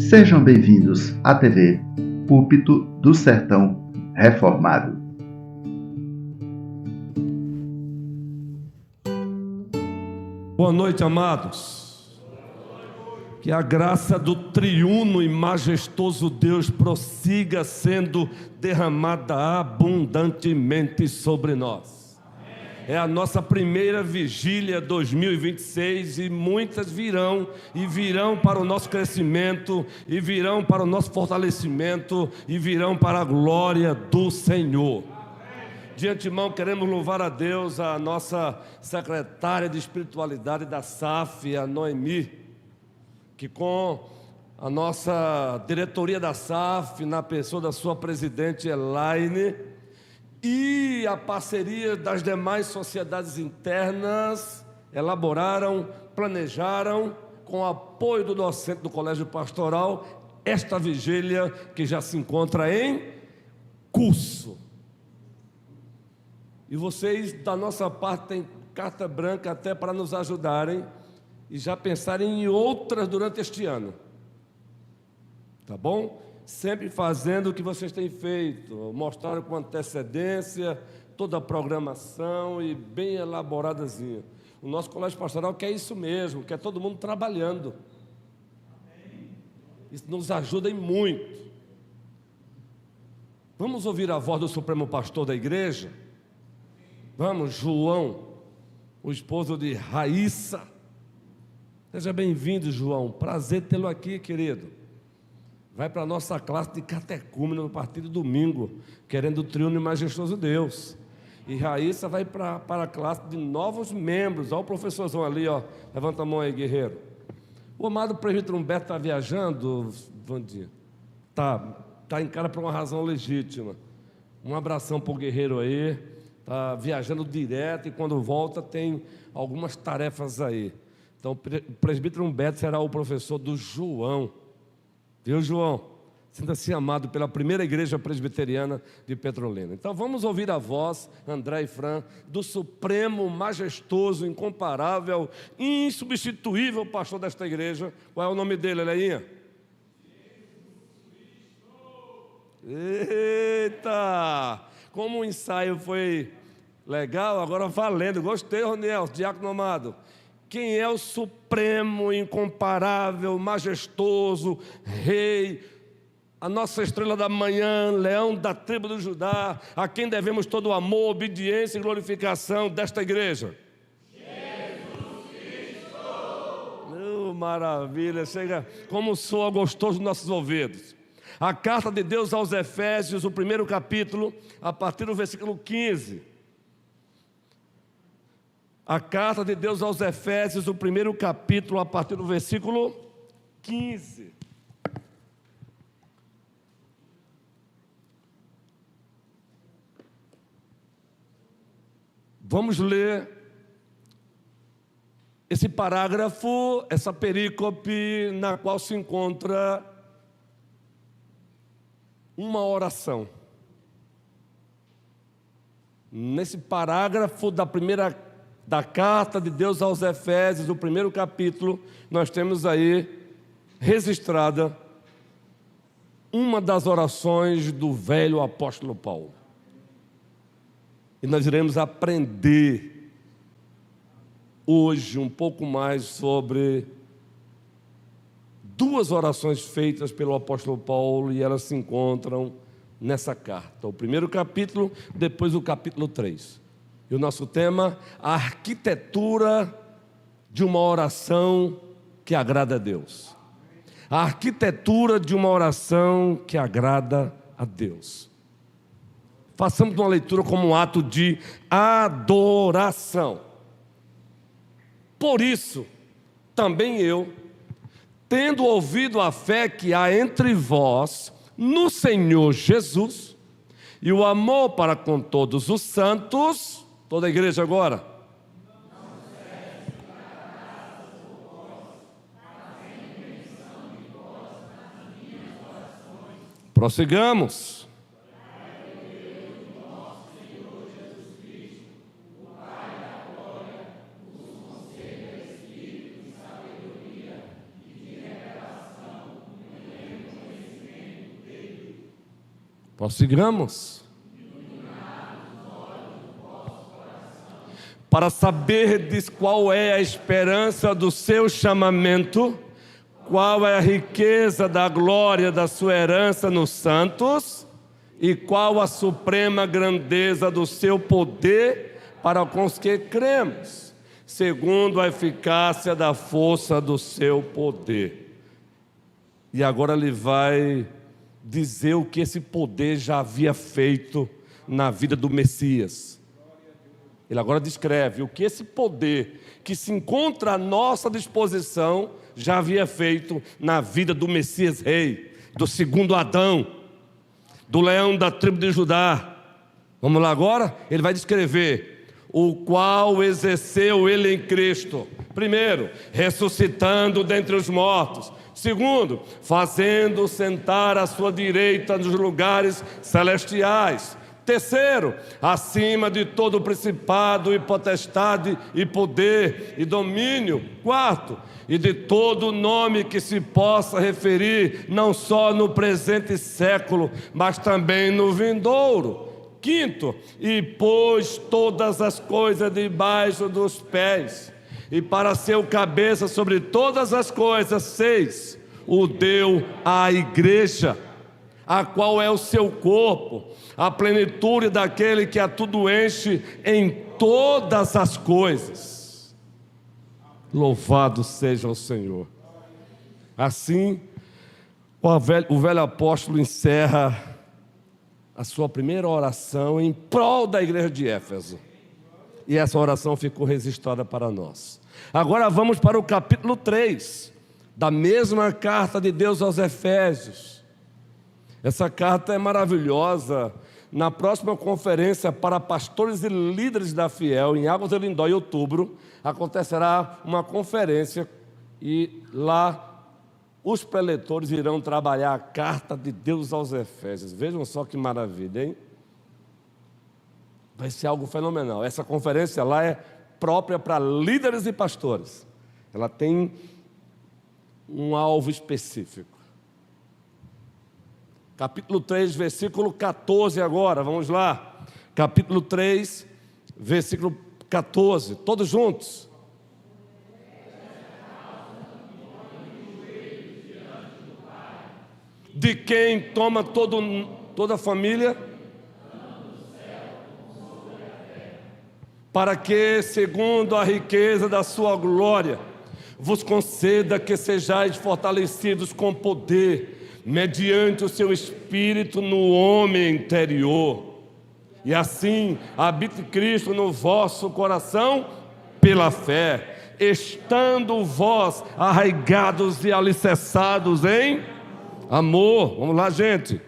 Sejam bem-vindos à TV Púlpito do Sertão Reformado. Boa noite, amados. Que a graça do triuno e majestoso Deus prossiga sendo derramada abundantemente sobre nós. É a nossa primeira vigília 2026 e muitas virão, e virão para o nosso crescimento, e virão para o nosso fortalecimento, e virão para a glória do Senhor. De antemão queremos louvar a Deus, a nossa secretária de espiritualidade da SAF, a Noemi, que com a nossa diretoria da SAF, na pessoa da sua presidente Elaine, e a parceria das demais sociedades internas, elaboraram, planejaram, com o apoio do docente do Colégio Pastoral, esta vigília que já se encontra em curso. E vocês, da nossa parte, têm carta branca até para nos ajudarem e já pensarem em outras durante este ano. Tá bom? Sempre fazendo o que vocês têm feito, mostraram com antecedência toda a programação e bem elaboradazinha. O nosso colégio pastoral quer isso mesmo, quer todo mundo trabalhando. Isso nos ajuda em muito. Vamos ouvir a voz do Supremo Pastor da igreja? Vamos, João, o esposo de Raíssa. Seja bem-vindo, João. Prazer tê-lo aqui, querido. Vai para a nossa classe de catecúmeno no partido domingo, querendo o triuno e majestoso Deus. E Raíssa vai para a classe de novos membros. Olha o professorzão ali, ó. Levanta a mão aí, guerreiro. O amado presbítero Humberto está viajando, Vandinha? Tá em cara por uma razão legítima. Um abração para o guerreiro aí. Está viajando direto e quando volta tem algumas tarefas aí. Então o presbítero Humberto será o professor do João. Viu, João? Sinta-se amado pela primeira igreja presbiteriana de Petrolina. Então vamos ouvir a voz, André e Fran, do supremo, majestoso, incomparável, insubstituível pastor desta igreja. Qual é o nome dele, Leinha? Eita! Como o ensaio foi legal, agora valendo. Gostei, Roniel, diácono amado. Quem é o supremo, incomparável, majestoso, rei, a nossa estrela da manhã, leão da tribo do Judá, a quem devemos todo o amor, obediência e glorificação desta igreja? Jesus Cristo! Maravilha, chega como soa gostoso nos nossos ouvidos. A carta de Deus aos Efésios, o primeiro capítulo, a partir do versículo 15. A carta de Deus aos Efésios, o primeiro capítulo, a partir do versículo 15. Vamos ler esse parágrafo, essa perícope, na qual se encontra uma oração. Nesse parágrafo da carta de Deus aos Efésios, o primeiro capítulo, nós temos aí registrada uma das orações do velho apóstolo Paulo. E nós iremos aprender hoje um pouco mais sobre duas orações feitas pelo apóstolo Paulo e elas se encontram nessa carta. O primeiro capítulo, depois o capítulo 3. E o nosso tema, a arquitetura de uma oração que agrada a Deus. A arquitetura de uma oração que agrada a Deus. Façamos uma leitura como um ato de adoração. Por isso, também eu, tendo ouvido a fé que há entre vós, no Senhor Jesus, e o amor para com todos os santos, toda a igreja agora. Prossigamos. Prossigamos. Para saberdes qual é a esperança do seu chamamento, qual é a riqueza da glória da sua herança nos santos, e qual a suprema grandeza do seu poder para com os que cremos, segundo a eficácia da força do seu poder. E agora ele vai dizer o que esse poder já havia feito na vida do Messias. Ele agora descreve o que esse poder que se encontra à nossa disposição já havia feito na vida do Messias Rei, do segundo Adão, do leão da tribo de Judá. Vamos lá agora? Ele vai descrever o qual exerceu ele em Cristo. Primeiro, ressuscitando dentre os mortos. Segundo, fazendo sentar à sua direita nos lugares celestiais. Terceiro, acima de todo principado e potestade e poder e domínio. Quarto, e de todo nome que se possa referir, não só no presente século, mas também no vindouro. Quinto, e pôs todas as coisas debaixo dos pés, e para ser o cabeça sobre todas as coisas. Seis, o deu à igreja, a qual é o seu corpo, a plenitude daquele que a tudo enche em todas as coisas. Louvado seja o Senhor. Assim, o velho apóstolo encerra a sua primeira oração em prol da igreja de Éfeso. E essa oração ficou registrada para nós. Agora vamos para o capítulo 3, da mesma carta de Deus aos Efésios. Essa carta é maravilhosa. Na próxima conferência para pastores e líderes da Fiel, em Águas de Lindó, em outubro, acontecerá uma conferência e lá os preletores irão trabalhar a carta de Deus aos Efésios. Vejam só que maravilha, hein? Vai ser algo fenomenal. Essa conferência lá é própria para líderes e pastores. Ela tem um alvo específico. Capítulo 3, versículo 14 agora, vamos lá. Capítulo 3, versículo 14, todos juntos. De quem toma toda a família, para que, segundo a riqueza da sua glória, vos conceda que sejais fortalecidos com poder, mediante o seu Espírito no homem interior, e assim habite Cristo no vosso coração pela fé, estando vós arraigados e alicerçados em amor. Vamos lá, gente.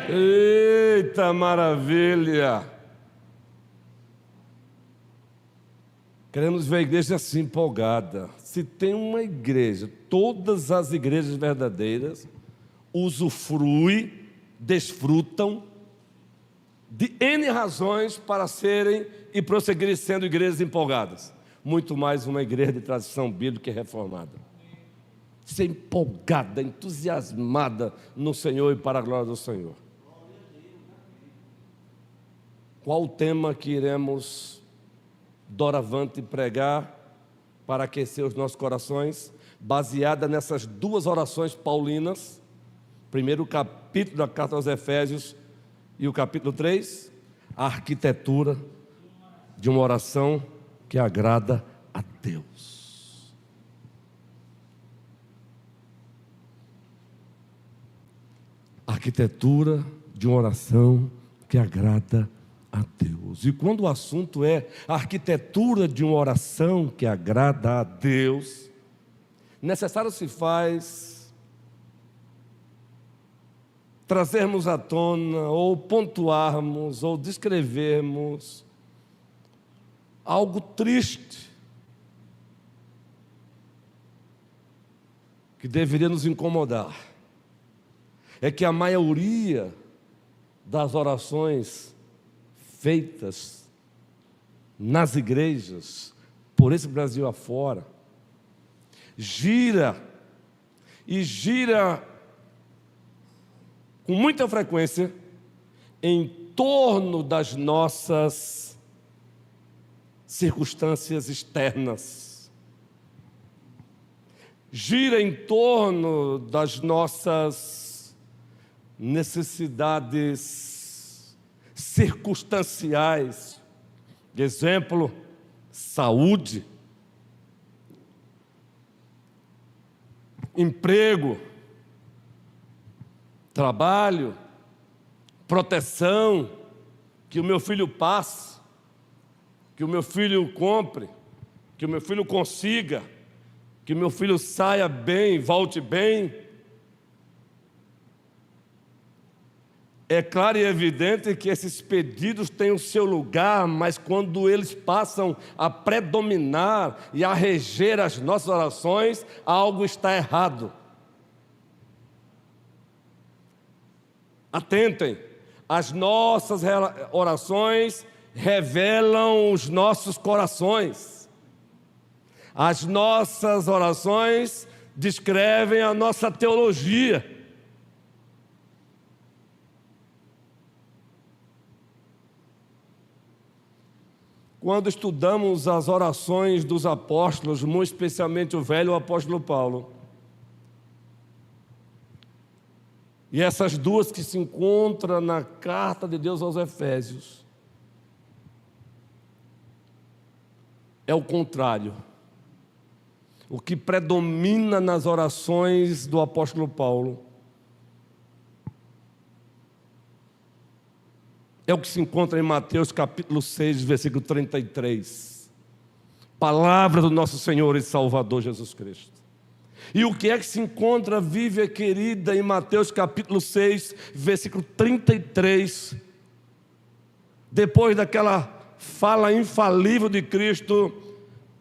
Eita maravilha! Queremos ver a igreja assim empolgada. Se tem uma igreja, todas as igrejas verdadeiras usufruem, desfrutam de N razões para serem e prosseguirem sendo igrejas empolgadas. Muito mais uma igreja de tradição bíblica e reformada. Ser empolgada, entusiasmada no Senhor e para a glória do Senhor. Qual o tema que iremos doravante pregar para aquecer os nossos corações? Baseada nessas duas orações paulinas, primeiro o capítulo da carta aos Efésios e o capítulo 3, a arquitetura de uma oração que agrada a Deus. arquitetura de uma oração que agrada a Deus. E quando o assunto é a arquitetura de uma oração que agrada a Deus, necessário se faz trazermos à tona, ou pontuarmos, ou descrevermos algo triste que deveria nos incomodar. É que a maioria das orações feitas nas igrejas, por esse Brasil afora, gira com muita frequência em torno das nossas circunstâncias externas, gira em torno das nossas necessidades circunstanciais. Exemplo, saúde, emprego, trabalho, proteção, que o meu filho passe, que o meu filho compre, que o meu filho consiga, que o meu filho saia bem, volte bem. É claro e evidente que esses pedidos têm o seu lugar, mas quando eles passam a predominar e a reger as nossas orações, algo está errado. Atentem, as nossas orações revelam os nossos corações. As nossas orações descrevem a nossa teologia. Quando estudamos as orações dos apóstolos, muito especialmente o velho apóstolo Paulo, e essas duas que se encontram na carta de Deus aos Efésios, é o contrário. O que predomina nas orações do apóstolo Paulo é o que se encontra em Mateus capítulo 6, versículo 33. Palavra do nosso Senhor e Salvador Jesus Cristo. E o que é que se encontra, viva querida, em Mateus capítulo 6, versículo 33, depois daquela fala infalível de Cristo,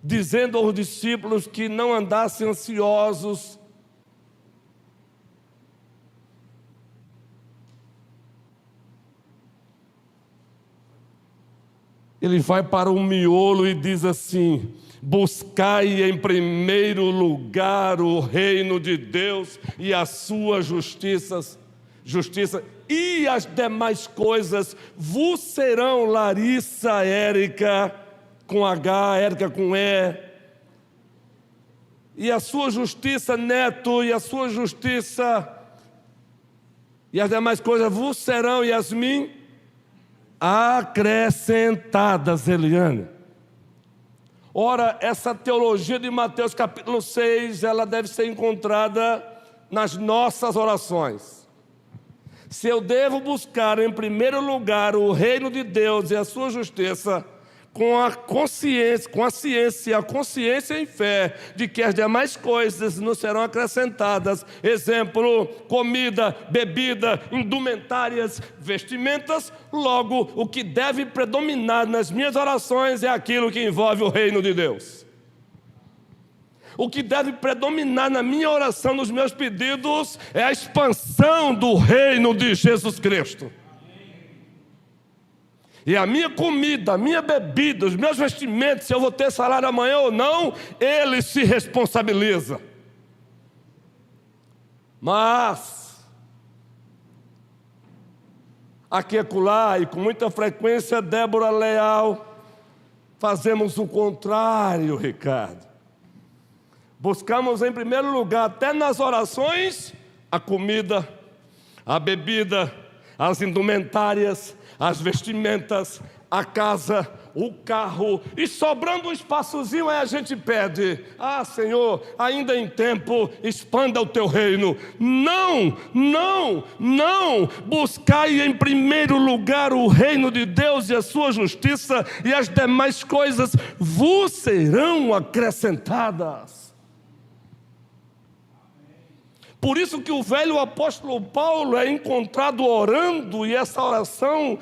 dizendo aos discípulos que não andassem ansiosos, ele vai para o miolo e diz assim: buscai em primeiro lugar o reino de Deus e a sua justiça, e as demais coisas vos serão, Larissa, Érica, com H, Érica com E, e a sua justiça, Neto, e a sua justiça, e as demais coisas vos serão, Yasmin, acrescentadas, Eliane. Ora, essa teologia de Mateus capítulo 6, ela deve ser encontrada nas nossas orações. Se eu devo buscar em primeiro lugar o reino de Deus e a sua justiça, com a consciência, com a ciência, a consciência em fé de que as demais coisas nos serão acrescentadas, exemplo, comida, bebida, indumentárias, vestimentas, logo o que deve predominar nas minhas orações é aquilo que envolve o reino de Deus. O que deve predominar na minha oração, nos meus pedidos, é a expansão do reino de Jesus Cristo. E a minha comida, a minha bebida, os meus vestimentos, se eu vou ter salário amanhã ou não, Ele se responsabiliza. Mas, aqui e acolá, e com muita frequência, Débora Leal, fazemos o contrário, Ricardo. Buscamos em primeiro lugar, até nas orações, a comida, a bebida, as indumentárias, as vestimentas, a casa, o carro, e sobrando um espaçozinho, aí a gente pede: ah, Senhor, ainda em tempo, expanda o teu reino. Não, não, não. Buscai em primeiro lugar o reino de Deus e a sua justiça, e as demais coisas vos serão acrescentadas. Por isso que o velho apóstolo Paulo é encontrado orando, e essa oração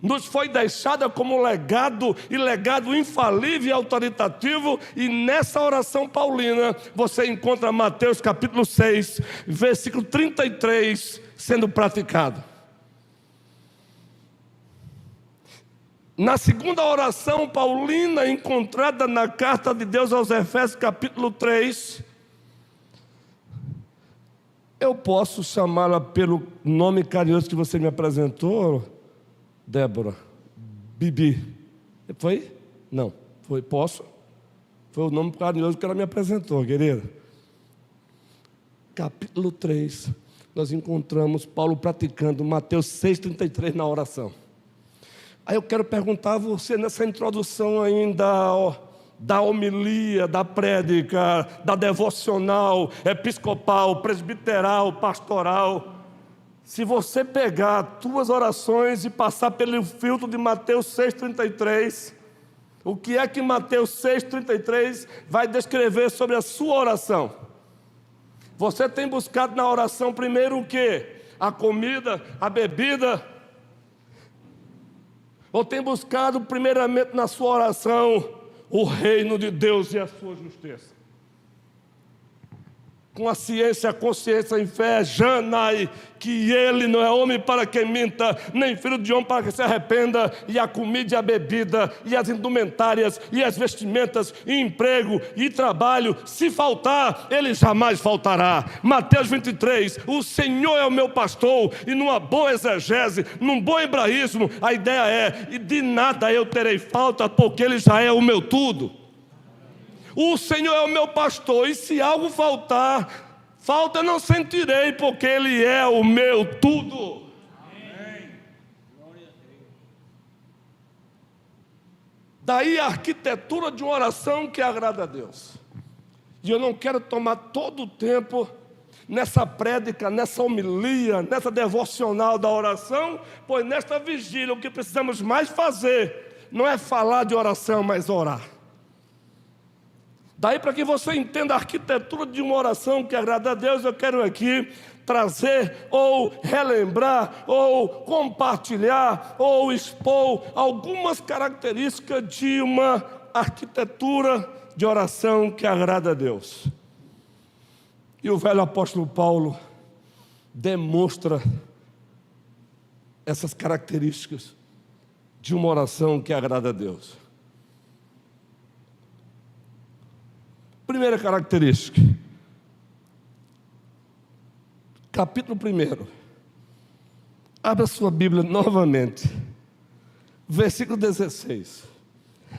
nos foi deixada como legado, e legado infalível e autoritativo. E nessa oração paulina você encontra Mateus capítulo 6, versículo 33 sendo praticado. Na segunda oração paulina, encontrada na carta de Deus aos Efésios capítulo 3, eu posso chamá-la pelo nome carinhoso que você me apresentou, Débora? Bibi. Foi? Não. Foi? Posso? Foi o nome carinhoso que ela me apresentou, querida. Capítulo 3, nós encontramos Paulo praticando Mateus 6,33 na oração. Aí eu quero perguntar a você, nessa introdução ainda, da homilia, da prédica, da devocional, episcopal, presbiteral, pastoral, se você pegar as tuas orações e passar pelo filtro de Mateus 6,33, o que é que Mateus 6,33 vai descrever sobre a sua oração? Você tem buscado na oração primeiro o quê? A comida, a bebida? Ou tem buscado primeiramente na sua oração o reino de Deus e a sua justiça? Com a ciência, a consciência em fé, Janai, que ele não é homem para que minta, nem filho de homem para que se arrependa, e a comida e a bebida, e as indumentárias, e as vestimentas, e emprego, e trabalho, se faltar, ele jamais faltará. Mateus 23, o Senhor é o meu pastor, e numa boa exegese, num bom hebraísmo, a ideia é: e de nada eu terei falta, porque ele já é o meu tudo. O Senhor é o meu pastor, e se algo faltar, falta não sentirei, porque Ele é o meu tudo. Amém. Daí a arquitetura de uma oração que agrada a Deus. E eu não quero tomar todo o tempo nessa prédica, nessa homilia, nessa devocional da oração, pois nesta vigília o que precisamos mais fazer não é falar de oração, mas orar. Daí, para que você entenda a arquitetura de uma oração que agrada a Deus, eu quero aqui trazer, ou relembrar, ou compartilhar, ou expor algumas características de uma arquitetura de oração que agrada a Deus. E o velho apóstolo Paulo demonstra essas características de uma oração que agrada a Deus. Primeira característica, capítulo 1, abra sua Bíblia novamente, versículo 16.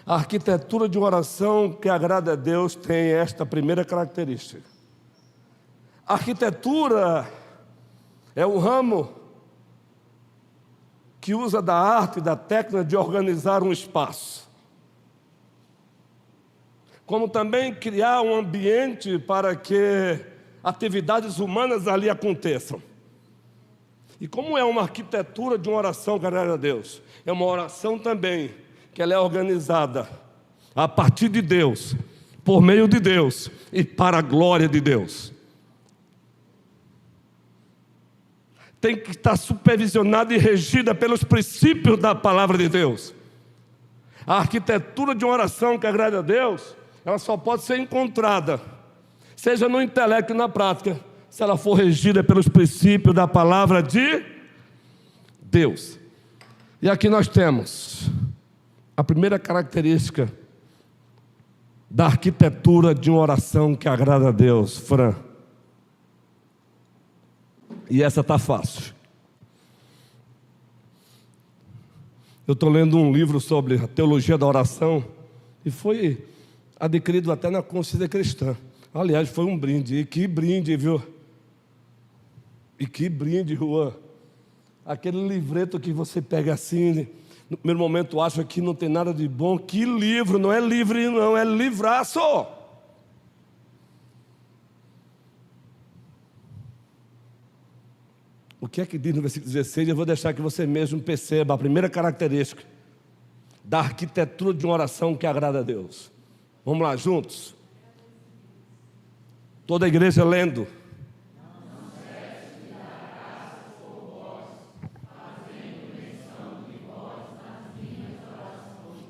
A arquitetura de uma oração que agrada a Deus tem esta primeira característica. A arquitetura é o ramo que usa da arte e da técnica de organizar um espaço, como também criar um ambiente para que atividades humanas ali aconteçam. E como é uma arquitetura de uma oração que agrada a Deus? É uma oração também que ela é organizada a partir de Deus, por meio de Deus e para a glória de Deus. Tem que estar supervisionada e regida pelos princípios da palavra de Deus. A arquitetura de uma oração que agrada a Deus, ela só pode ser encontrada, seja no intelecto e na prática, se ela for regida pelos princípios da palavra de Deus. E aqui nós temos a primeira característica da arquitetura de uma oração que agrada a Deus, Fran. E essa está fácil. Eu estou lendo um livro sobre a teologia da oração, e foi adquirido até na consciência cristã. Aliás, foi um brinde. E que brinde, viu? E que brinde, Juan. Aquele livreto que você pega assim, No primeiro momento acha que não tem nada de bom. Que livro, não é livre não, é livraço. O que é que diz no versículo 16? Eu vou deixar que você mesmo perceba a primeira característica da arquitetura de uma oração que agrada a Deus. Vamos lá, juntos. Toda a igreja lendo.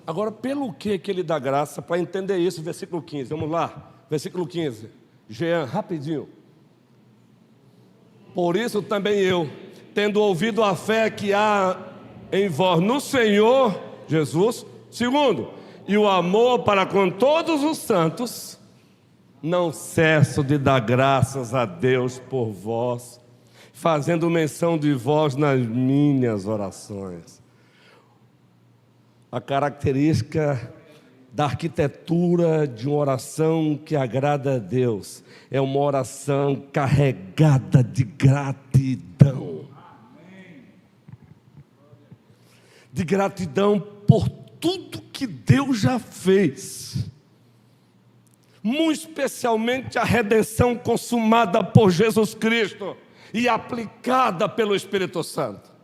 Agora, pelo que ele dá graça? Para entender isso, versículo 15. Vamos lá, versículo 15. Jean, rapidinho. Por isso também eu, tendo ouvido a fé que há em vós no Senhor Jesus, segundo, e o amor para com todos os santos, não cesso de dar graças a Deus por vós, fazendo menção de vós nas minhas orações. A característica da arquitetura de uma oração que agrada a Deus é uma oração carregada de gratidão. De gratidão por tudo que Deus já fez, muito especialmente a redenção consumada por Jesus Cristo e aplicada pelo Espírito Santo.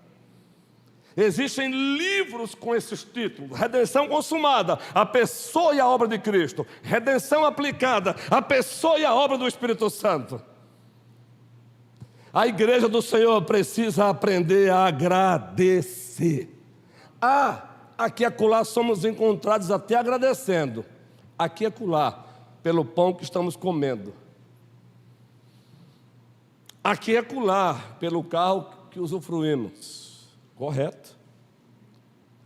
Existem livros com esses títulos: redenção consumada, a pessoa e a obra de Cristo; redenção aplicada, a pessoa e a obra do Espírito Santo. A igreja do Senhor precisa aprender a agradecer. Aqui e acolá somos encontrados até agradecendo, aqui e acolá, pelo pão que estamos comendo, aqui e acolá, pelo carro que usufruímos. Correto?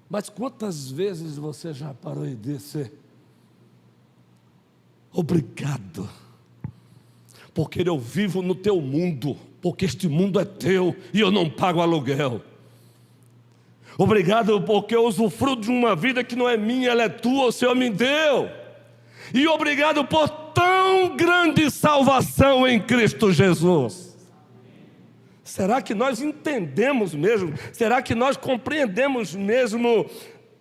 Mas quantas vezes você já parou e disse: obrigado, porque eu vivo no teu mundo, porque este mundo é teu e eu não pago aluguel. Obrigado porque eu usufruo de uma vida que não é minha, ela é tua, o Senhor me deu. E obrigado por tão grande salvação em Cristo Jesus. Será que nós entendemos mesmo? Será que nós compreendemos mesmo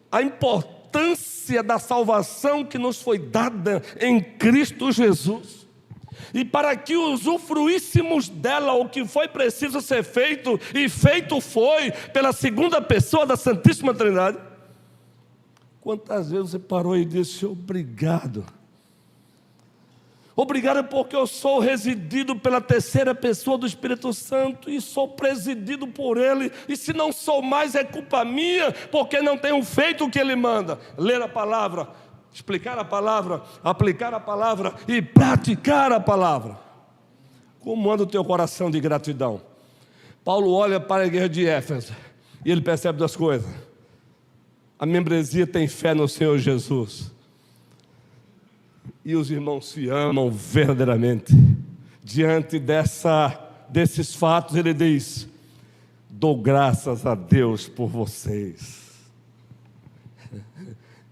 a importância da salvação que nos foi dada em Cristo Jesus? E para que usufruíssemos dela, o que foi preciso ser feito, e feito foi pela segunda pessoa da Santíssima Trindade. Quantas vezes você parou e disse: obrigado? Obrigado porque eu sou residido pela terceira pessoa do Espírito Santo e sou presidido por Ele, e se não sou mais é culpa minha, porque não tenho feito o que Ele manda: ler a palavra, explicar a palavra, aplicar a palavra e praticar a palavra. Como anda o teu coração de gratidão? Paulo olha para a igreja de Éfeso e ele percebe duas coisas: a membresia tem fé no Senhor Jesus, e os irmãos se amam verdadeiramente. Diante desses fatos, ele diz: dou graças a Deus por vocês.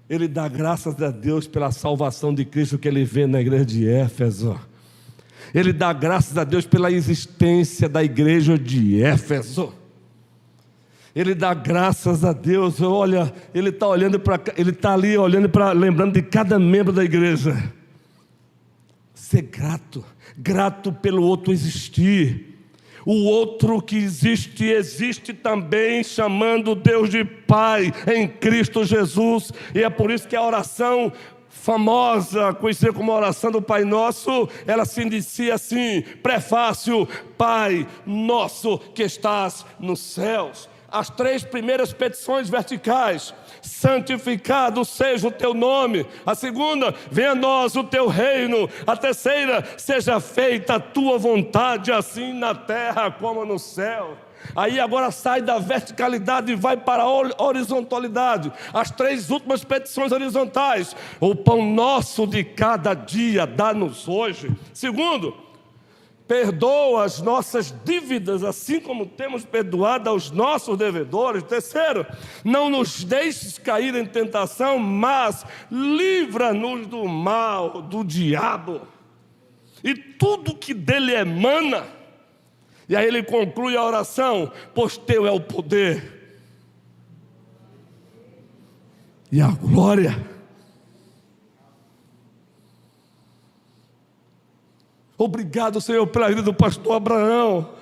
Ele dá graças a Deus pela salvação de Cristo que ele vê na igreja de Éfeso. Ele dá graças a Deus pela existência da igreja de Éfeso. Ele dá graças a Deus. Olha, ele está olhando para, ele está ali olhando para, lembrando de cada membro da igreja. Ser grato, grato pelo outro existir. O outro que existe, existe também chamando Deus de Pai em Cristo Jesus. E é por isso que a oração famosa, conhecida como a oração do Pai Nosso, ela se inicia assim: prefácio, Pai Nosso que estás nos céus. As três primeiras petições verticais: santificado seja o teu nome. A segunda: venha a nós o teu reino. A terceira: seja feita a tua vontade, assim na terra como no céu. Aí agora sai da verticalidade e vai para a horizontalidade. As três últimas petições horizontais: o pão nosso de cada dia dá-nos hoje. Segundo: perdoa as nossas dívidas, assim como temos perdoado aos nossos devedores. Terceiro: não nos deixes cair em tentação, mas livra-nos do mal, do diabo e tudo que dele emana. E aí ele conclui a oração: pois teu é o poder. e a glória. Obrigado, Senhor, pela vida do pastor Abraão.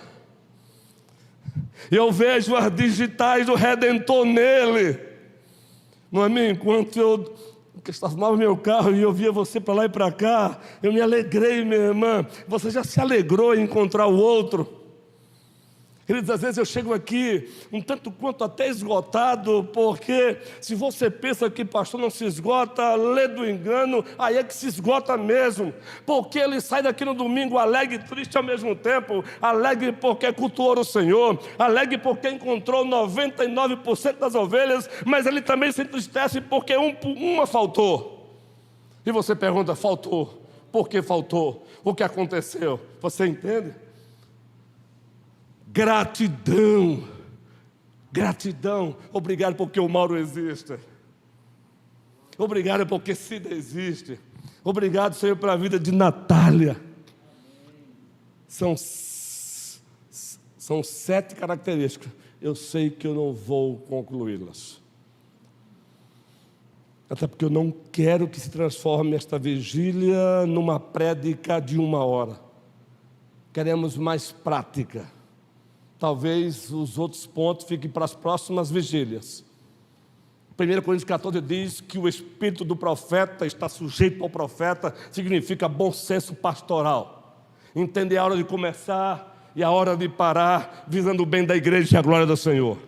Eu vejo as digitais do Redentor nele. Não é mesmo? Enquanto eu estacionava meu carro e eu via você para lá e para cá, eu me alegrei, minha irmã. Você já se alegrou em encontrar o outro? Queridos, às vezes eu chego aqui um tanto quanto até esgotado, porque se você pensa que pastor não se esgota, lê do engano, aí é que se esgota mesmo, porque ele sai daqui no domingo alegre e triste ao mesmo tempo, alegre porque cultuou o Senhor, alegre porque encontrou 99% das ovelhas, mas ele também se entristece porque uma faltou. E você pergunta, faltou? Por que faltou? O que aconteceu? Você entende? Gratidão, gratidão, obrigado porque o Mauro existe, obrigado porque Cida existe, obrigado, Senhor, pela vida de Natália. São 7 características, eu sei que eu não vou concluí-las, até porque eu não quero que se transforme esta vigília numa prédica de 1 hora, queremos mais prática. Talvez os outros pontos fiquem para as próximas vigílias. 1 Coríntios 14 diz que o espírito do profeta está sujeito ao profeta, significa bom senso pastoral. Entender a hora de começar e a hora de parar, visando o bem da igreja e a glória do Senhor.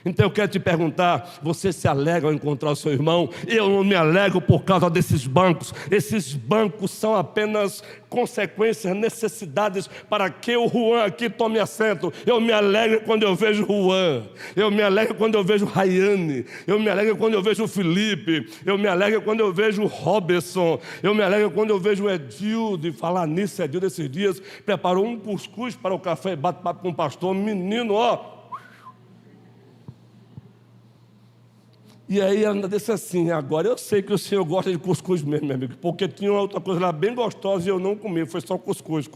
Então eu quero te perguntar, você se alegra ao encontrar o seu irmão? Eu não me alegro por causa desses bancos. Esses bancos são apenas consequências, necessidades para que o Juan aqui tome assento. Eu me alegro quando eu vejo Juan, eu me alegro quando eu vejo Rayane, eu me alegro quando eu vejo o Felipe, eu me alegro quando eu vejo o Robertson, eu me alegro quando eu vejo o Edildo. E falar nisso, Edildo esses dias preparou um cuscuz para o café e bate-papo com o pastor, menino, ó. E aí ela disse assim, agora eu sei que o senhor gosta de cuscuz mesmo, meu amigo, porque tinha uma outra coisa lá bem gostosa e eu não comi, foi só cuscuz.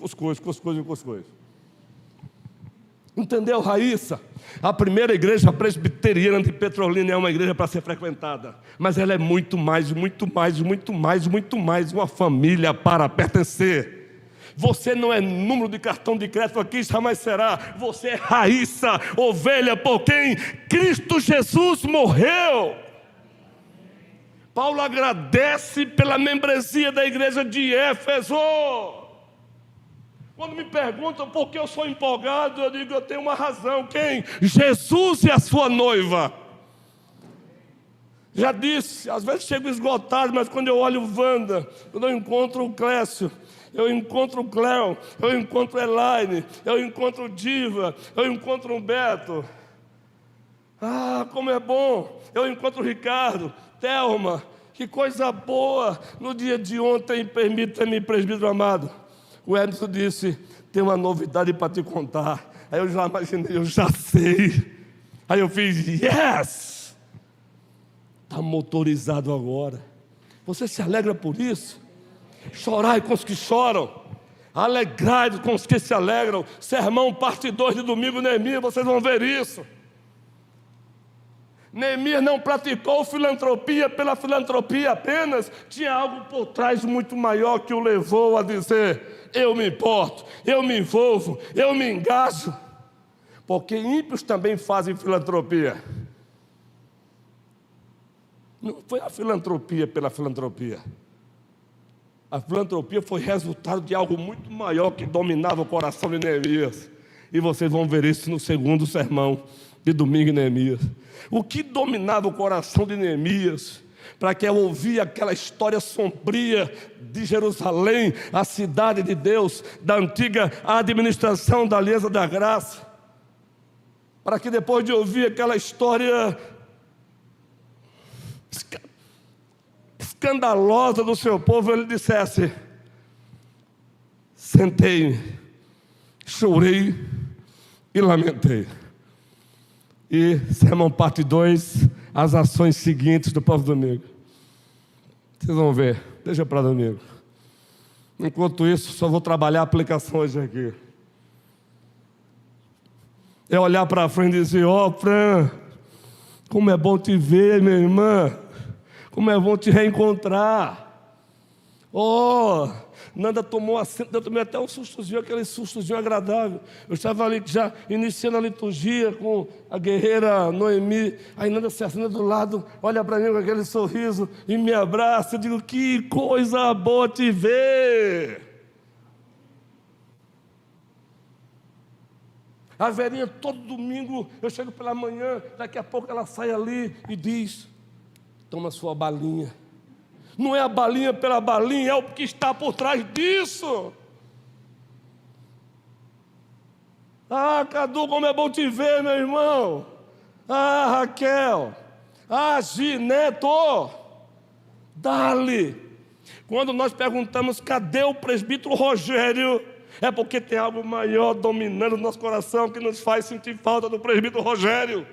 Entendeu, Raíssa? A primeira igreja presbiteriana de Petrolina é uma igreja para ser frequentada, mas ela é muito mais uma família para pertencer. Você não é número de cartão de crédito aqui, jamais será. Você é Raíssa, ovelha por quem Cristo Jesus morreu. Paulo agradece pela membresia da igreja de Éfeso. Quando me perguntam por que eu sou empolgado, eu digo, eu tenho uma razão. Quem? Jesus e a sua noiva. Já disse, às vezes chego esgotado, mas quando eu olho o Wanda, quando eu encontro o Clécio, eu encontro o Cléo, eu encontro a Elaine, eu encontro o Diva, eu encontro o Beto. Ah, como é bom! Eu encontro o Ricardo, Thelma, que coisa boa! No dia de ontem, permita-me, presbítero amado, o Edson disse, tem uma novidade para te contar. Aí eu já imaginei, eu já sei. Aí eu fiz, yes! Está motorizado agora. Você se alegra por isso? Chorai com os que choram, alegrai com os que se alegram. Sermão parte 2 de domingo, Neemias, vocês vão ver isso. Neemias não praticou filantropia pela filantropia apenas, tinha algo por trás muito maior que o levou a dizer, eu me importo, eu me envolvo, eu me engajo. Porque ímpios também fazem filantropia. Não foi a filantropia pela filantropia. A filantropia foi resultado de algo muito maior que dominava o coração de Neemias. E vocês vão ver isso no segundo sermão de domingo em Neemias. O que dominava o coração de Neemias, para que ao ouvir aquela história sombria de Jerusalém, a cidade de Deus, da antiga administração da Aliança da Graça, para que depois de ouvir aquela história escandalosa do seu povo, ele dissesse, sentei, chorei e lamentei. E sermão parte 2, as ações seguintes do povo domingo. Vocês vão ver, deixa para domingo. Enquanto isso, só vou trabalhar aplicações aqui. É olhar para frente e dizer, ó, Fran, como é bom te ver, minha irmã. Como é bom te reencontrar. Oh, Nanda tomou assento, eu tomei até um sustozinho, aquele sustozinho agradável. Eu estava ali já iniciando a liturgia com a guerreira Noemi. Aí Nanda se assenta do lado, olha para mim com aquele sorriso e me abraça. Eu digo, que coisa boa te ver. A velhinha, todo domingo, eu chego pela manhã, daqui a pouco ela sai ali e diz, toma sua balinha. Não é a balinha pela balinha, é o que está por trás disso. Ah, Cadu, como é bom te ver, meu irmão. Ah, Raquel. Ah, Gineto. Dali. Quando nós perguntamos, cadê o presbítero Rogério? É porque tem algo maior dominando o nosso coração que nos faz sentir falta do presbítero Rogério.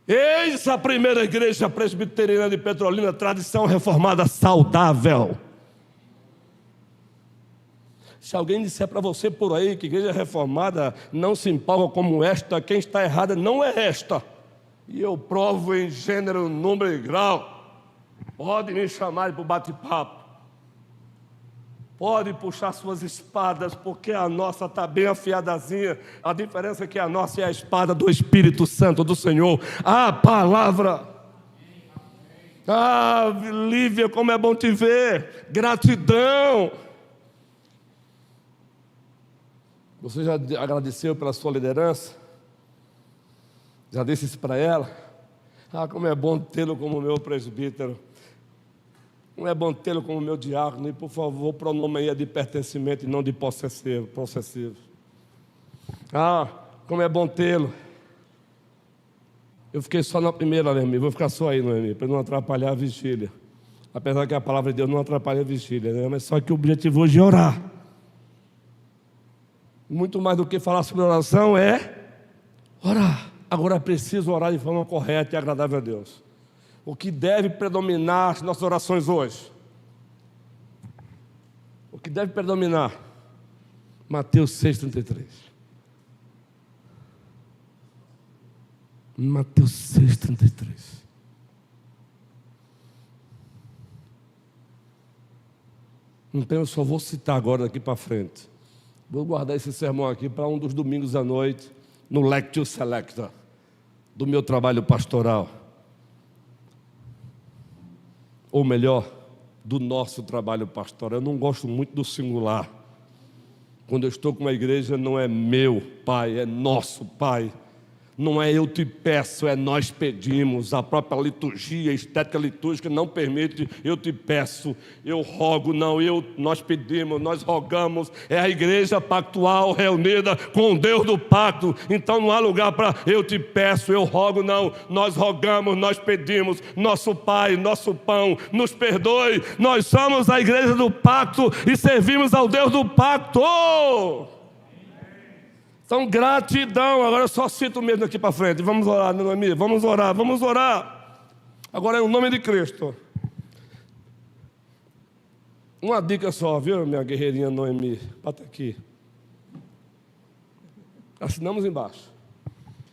Eis a primeira igreja presbiteriana de Petrolina, tradição reformada saudável. Se alguém disser para você por aí que igreja reformada não se empolga como esta, quem está errada não é esta. E eu provo em gênero, número e grau. Pode me chamar para o bate-papo. Pode puxar suas espadas, porque a nossa está bem afiadazinha. A diferença é que a nossa é a espada do Espírito Santo do Senhor. A palavra. Ah, Lívia, como é bom te ver. Gratidão. Você já agradeceu pela sua liderança? Já disse isso para ela? Ah, como é bom tê-lo como meu presbítero. Não é bom tê-lo como meu diácono. E, por favor, o pronome aí é de pertencimento e não de possessivo. Ah, como é bom tê-lo. Eu fiquei só na primeira, Noemi. Vou ficar só aí, Noemi, para não atrapalhar a vigília. Apesar que a palavra de Deus não atrapalha a vigília, né? Mas só que o objetivo hoje é orar. Muito mais do que falar sobre oração é orar. Agora é preciso orar de forma correta e agradável a Deus. O que deve predominar nas nossas orações hoje? O que deve predominar? Mateus 6,33. Mateus 6,33. Então eu só vou citar agora daqui para frente. Vou guardar esse sermão aqui para um dos domingos à noite, no Lectio Selecta, do meu trabalho pastoral. Ou melhor, do nosso trabalho pastoral. Eu não gosto muito do singular. Quando eu estou com uma igreja, não é meu Pai, é nosso Pai. Não é eu te peço, é nós pedimos. A própria liturgia, a estética litúrgica não permite eu te peço, eu rogo, não, nós pedimos, nós rogamos. É a igreja pactual reunida com o Deus do pacto. Então não há lugar para eu te peço, eu rogo, não. Nós rogamos, nós pedimos. Nosso Pai, nosso pão, nos perdoe. Nós somos a igreja do pacto e servimos ao Deus do pacto. Então, gratidão. Agora eu só cito mesmo aqui para frente. Vamos orar, Noemi. Vamos orar, vamos orar. Agora é o nome de Cristo. Uma dica só, viu, minha guerreirinha Noemi? Bata aqui. Assinamos embaixo.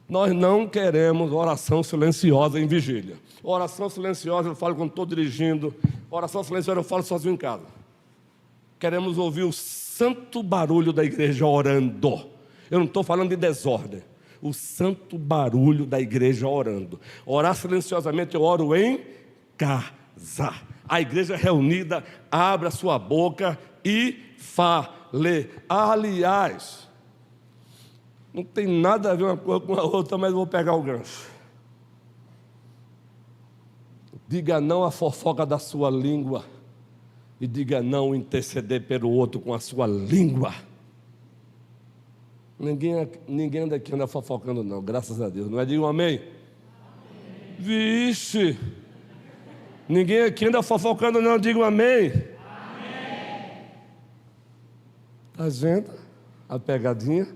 Nós não queremos oração silenciosa em vigília. Oração silenciosa eu falo quando estou dirigindo. Oração silenciosa eu falo sozinho em casa. Queremos ouvir o santo barulho da igreja orando. Eu não estou falando de desordem. O santo barulho da igreja orando. Orar silenciosamente, eu oro em casa. A igreja reunida, abre a sua boca e fale. Aliás, não tem nada a ver uma coisa com a outra, mas eu vou pegar o gancho. Diga não à fofoca da sua língua. E diga não interceder pelo outro com a sua língua. Ninguém anda aqui anda fofocando não, graças a Deus. Não é? Diga um amém? Amém. Vixe! Ninguém aqui anda fofocando não, diga um amém. Amém. Tá vendo a pegadinha?